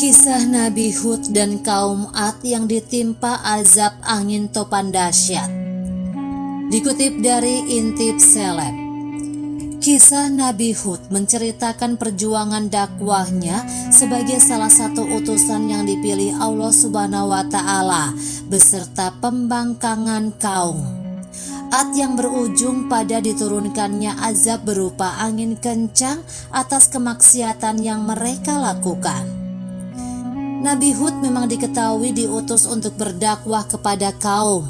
Kisah Nabi Hud dan kaum Ad yang ditimpa azab angin topan dahsyat. Dikutip dari Intip Seleb. Kisah Nabi Hud menceritakan perjuangan dakwahnya sebagai salah satu utusan yang dipilih Allah Subhanahu wa Ta'ala beserta pembangkangan kaum Ad yang berujung pada diturunkannya azab berupa angin kencang atas kemaksiatan yang mereka lakukan. Nabi Hud memang diketahui diutus untuk berdakwah kepada kaum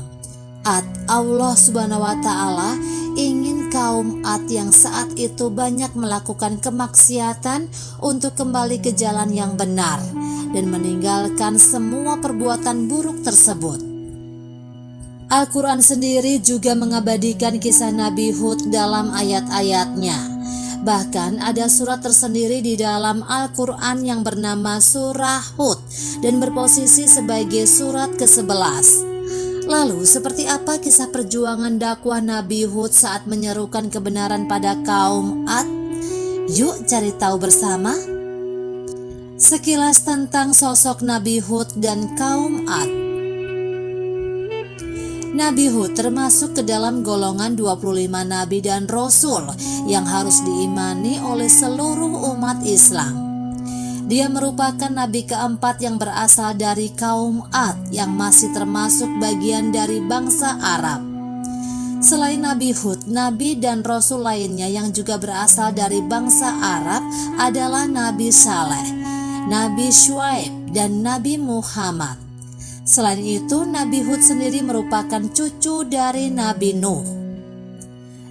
Ad. Allah Subhanahu wa Ta'ala ingin kaum Ad yang saat itu banyak melakukan kemaksiatan untuk kembali ke jalan yang benar dan meninggalkan semua perbuatan buruk tersebut. Al-Quran sendiri juga mengabadikan kisah Nabi Hud dalam ayat-ayatnya. Bahkan ada surat tersendiri di dalam Al-Quran yang bernama Surah Hud dan berposisi sebagai surat ke-11. Lalu seperti apa kisah perjuangan dakwah Nabi Hud saat menyerukan kebenaran pada kaum Ad? Yuk cari tahu bersama. Sekilas tentang sosok Nabi Hud dan kaum Ad. Nabi Hud termasuk ke dalam golongan 25 nabi dan rasul yang harus diimani oleh seluruh umat Islam. Dia merupakan nabi keempat yang berasal dari kaum Ad yang masih termasuk bagian dari bangsa Arab. Selain Nabi Hud, nabi dan rasul lainnya yang juga berasal dari bangsa Arab adalah Nabi Saleh, Nabi Syuaib, dan Nabi Muhammad. Selain itu, Nabi Hud sendiri merupakan cucu dari Nabi Nuh.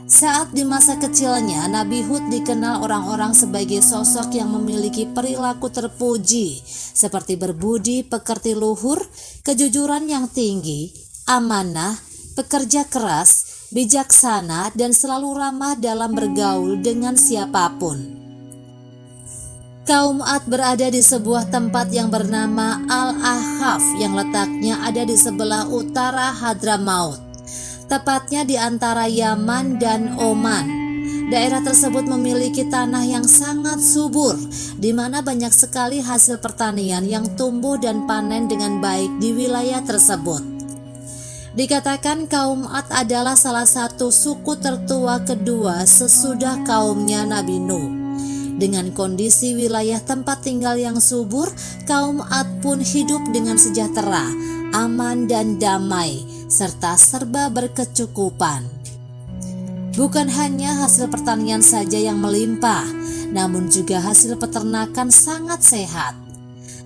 Saat di masa kecilnya, Nabi Hud dikenal orang-orang sebagai sosok yang memiliki perilaku terpuji, seperti berbudi pekerti luhur, kejujuran yang tinggi, amanah, pekerja keras, bijaksana, dan selalu ramah dalam bergaul dengan siapapun. Kaum Ad berada di sebuah tempat yang bernama Al-Ahqaf yang letaknya ada di sebelah utara Hadramaut, tepatnya di antara Yaman dan Oman. Daerah tersebut memiliki tanah yang sangat subur, di mana banyak sekali hasil pertanian yang tumbuh dan panen dengan baik di wilayah tersebut. Dikatakan kaum Ad adalah salah satu suku tertua kedua sesudah kaumnya Nabi Nuh. Dengan kondisi wilayah tempat tinggal yang subur, kaum Ad pun hidup dengan sejahtera, aman dan damai, serta serba berkecukupan. Bukan hanya hasil pertanian saja yang melimpah, namun juga hasil peternakan sangat sehat.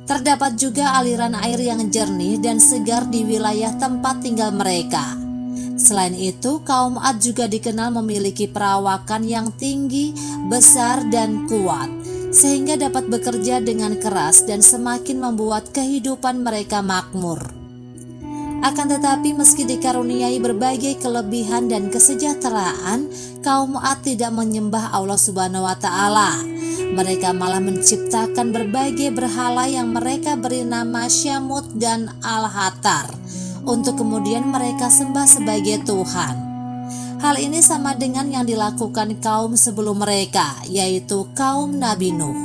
Terdapat juga aliran air yang jernih dan segar di wilayah tempat tinggal mereka. Selain itu, kaum Ad juga dikenal memiliki perawakan yang tinggi, besar, dan kuat, sehingga dapat bekerja dengan keras dan semakin membuat kehidupan mereka makmur. Akan tetapi, meski dikaruniai berbagai kelebihan dan kesejahteraan, kaum Ad tidak menyembah Allah Subhanahu wa Ta'ala. Mereka malah menciptakan berbagai berhala yang mereka beri nama Syamut dan Al-Hatar, untuk kemudian mereka sembah sebagai Tuhan. Hal ini sama dengan yang dilakukan kaum sebelum mereka, yaitu kaum Nabi Nuh.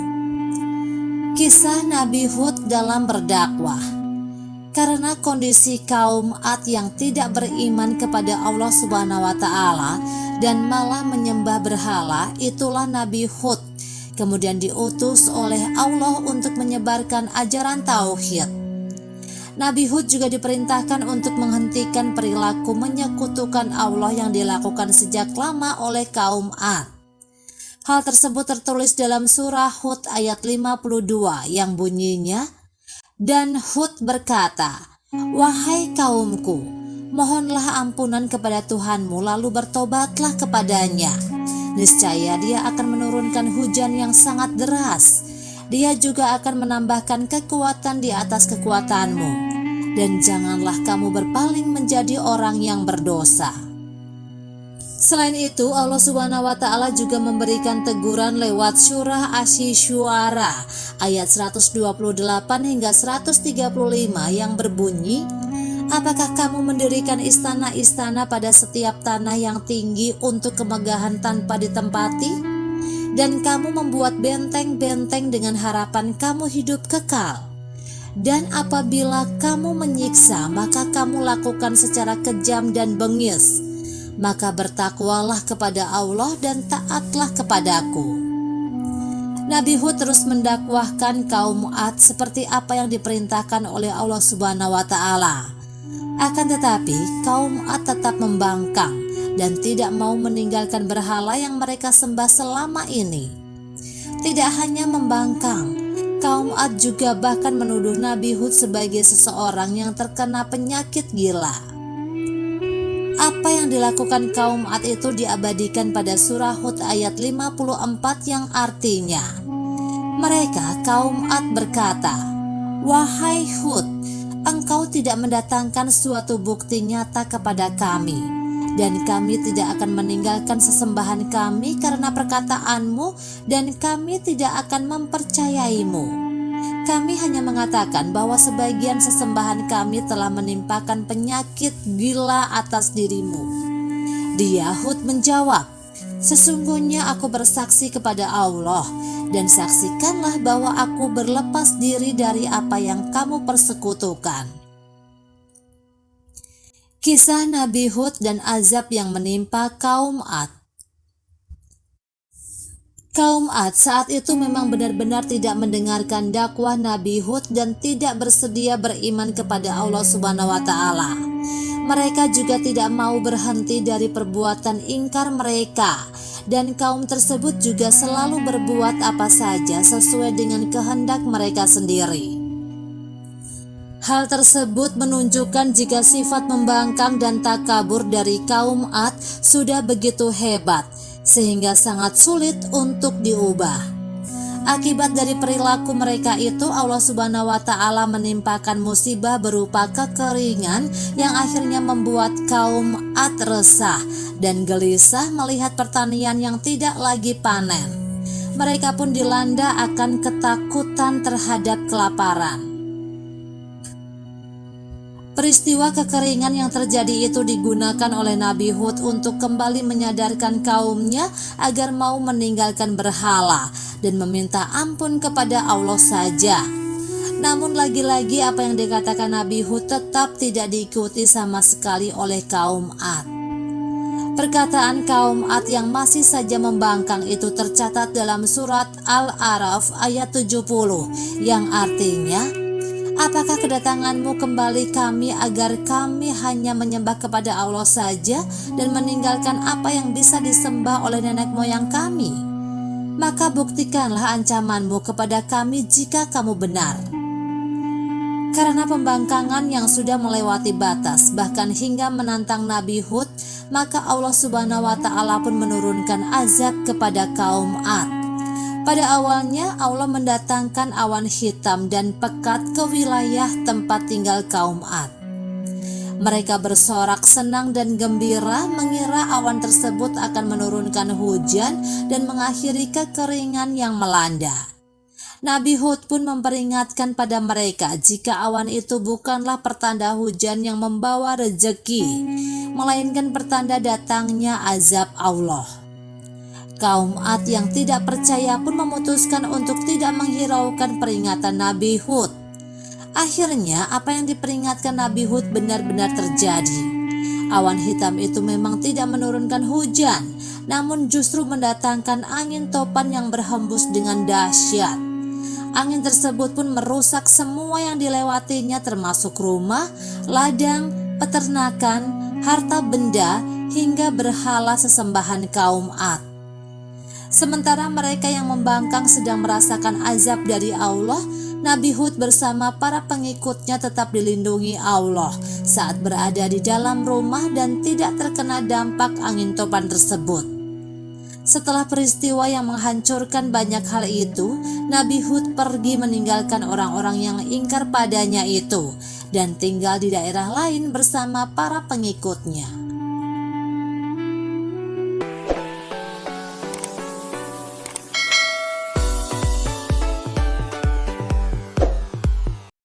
Kisah Nabi Hud dalam berdakwah. Karena kondisi kaum Ad yang tidak beriman kepada Allah Subhanahu wa Ta'ala dan malah menyembah berhala, itulah Nabi Hud kemudian diutus oleh Allah untuk menyebarkan ajaran tauhid. Nabi Hud juga diperintahkan untuk menghentikan perilaku menyekutukan Allah yang dilakukan sejak lama oleh kaum Ad. Hal tersebut tertulis dalam surah Hud ayat 52 yang bunyinya, "Dan Hud berkata, wahai kaumku, mohonlah ampunan kepada Tuhanmu lalu bertobatlah kepadanya. Niscaya Dia akan menurunkan hujan yang sangat deras. Dia juga akan menambahkan kekuatan di atas kekuatanmu, dan janganlah kamu berpaling menjadi orang yang berdosa." Selain itu, Allah Subhanahu wa Ta'ala juga memberikan teguran lewat surah Asy-Syu'ara ayat 128 hingga 135 yang berbunyi, "Apakah kamu mendirikan istana-istana pada setiap tanah yang tinggi untuk kemegahan tanpa ditempati? Dan kamu membuat benteng-benteng dengan harapan kamu hidup kekal. Dan apabila kamu menyiksa, maka kamu lakukan secara kejam dan bengis. Maka bertakwalah kepada Allah dan taatlah kepadaku. Nabi Hud terus mendakwahkan kaum Ad seperti apa yang diperintahkan oleh Allah Subhanahu wa Ta'ala. Akan tetapi, kaum Ad tetap membangkang dan tidak mau meninggalkan berhala yang mereka sembah selama ini. Tidak hanya membangkang, kaum Ad juga bahkan menuduh Nabi Hud sebagai seseorang yang terkena penyakit gila. Apa yang dilakukan kaum Ad itu diabadikan pada surah Hud ayat 54 yang artinya, mereka kaum Ad berkata, "Wahai Hud, engkau tidak mendatangkan suatu bukti nyata kepada kami, dan kami tidak akan meninggalkan sesembahan kami karena perkataanmu, dan kami tidak akan mempercayaimu. Kami hanya mengatakan bahwa sebagian sesembahan kami telah menimpakan penyakit gila atas dirimu." Dia Hud menjawab, "Sesungguhnya aku bersaksi kepada Allah, dan saksikanlah bahwa aku berlepas diri dari apa yang kamu persekutukan." Kisah Nabi Hud dan azab yang menimpa kaum Ad. Kaum Ad saat itu memang benar-benar tidak mendengarkan dakwah Nabi Hud dan tidak bersedia beriman kepada Allah Subhanahu wa Ta'ala. Mereka juga tidak mau berhenti dari perbuatan ingkar mereka, dan kaum tersebut juga selalu berbuat apa saja sesuai dengan kehendak mereka sendiri. Hal tersebut menunjukkan jika sifat membangkang dan takabur dari kaum Ad sudah begitu hebat, sehingga sangat sulit untuk diubah. Akibat dari perilaku mereka itu, Allah Subhanahu wa Ta'ala menimpakan musibah berupa kekeringan yang akhirnya membuat kaum Ad resah dan gelisah melihat pertanian yang tidak lagi panen. Mereka pun dilanda akan ketakutan terhadap kelaparan. Peristiwa kekeringan yang terjadi itu digunakan oleh Nabi Hud untuk kembali menyadarkan kaumnya agar mau meninggalkan berhala dan meminta ampun kepada Allah saja. Namun lagi-lagi apa yang dikatakan Nabi Hud tetap tidak diikuti sama sekali oleh kaum Ad. Perkataan kaum Ad yang masih saja membangkang itu tercatat dalam surat Al-A'raf ayat 70 yang artinya, "Apakah kedatanganmu kembali kami agar kami hanya menyembah kepada Allah saja dan meninggalkan apa yang bisa disembah oleh nenek moyang kami? Maka buktikanlah ancamanmu kepada kami jika kamu benar." Karena pembangkangan yang sudah melewati batas bahkan hingga menantang Nabi Hud, maka Allah Subhanahu wa Ta'ala pun menurunkan azab kepada kaum Ad. Pada awalnya Allah mendatangkan awan hitam dan pekat ke wilayah tempat tinggal kaum Ad. Mereka bersorak senang dan gembira mengira awan tersebut akan menurunkan hujan dan mengakhiri kekeringan yang melanda. Nabi Hud pun memperingatkan pada mereka jika awan itu bukanlah pertanda hujan yang membawa rezeki, melainkan pertanda datangnya azab Allah. Kaum Ad yang tidak percaya pun memutuskan untuk tidak menghiraukan peringatan Nabi Hud. Akhirnya apa yang diperingatkan Nabi Hud benar-benar terjadi. Awan hitam itu memang tidak menurunkan hujan, namun justru mendatangkan angin topan yang berhembus dengan dahsyat. Angin tersebut pun merusak semua yang dilewatinya, termasuk rumah, ladang, peternakan, harta benda, hingga berhala sesembahan kaum Ad. Sementara mereka yang membangkang sedang merasakan azab dari Allah, Nabi Hud bersama para pengikutnya tetap dilindungi Allah saat berada di dalam rumah dan tidak terkena dampak angin topan tersebut. Setelah peristiwa yang menghancurkan banyak hal itu, Nabi Hud pergi meninggalkan orang-orang yang ingkar padanya itu dan tinggal di daerah lain bersama para pengikutnya.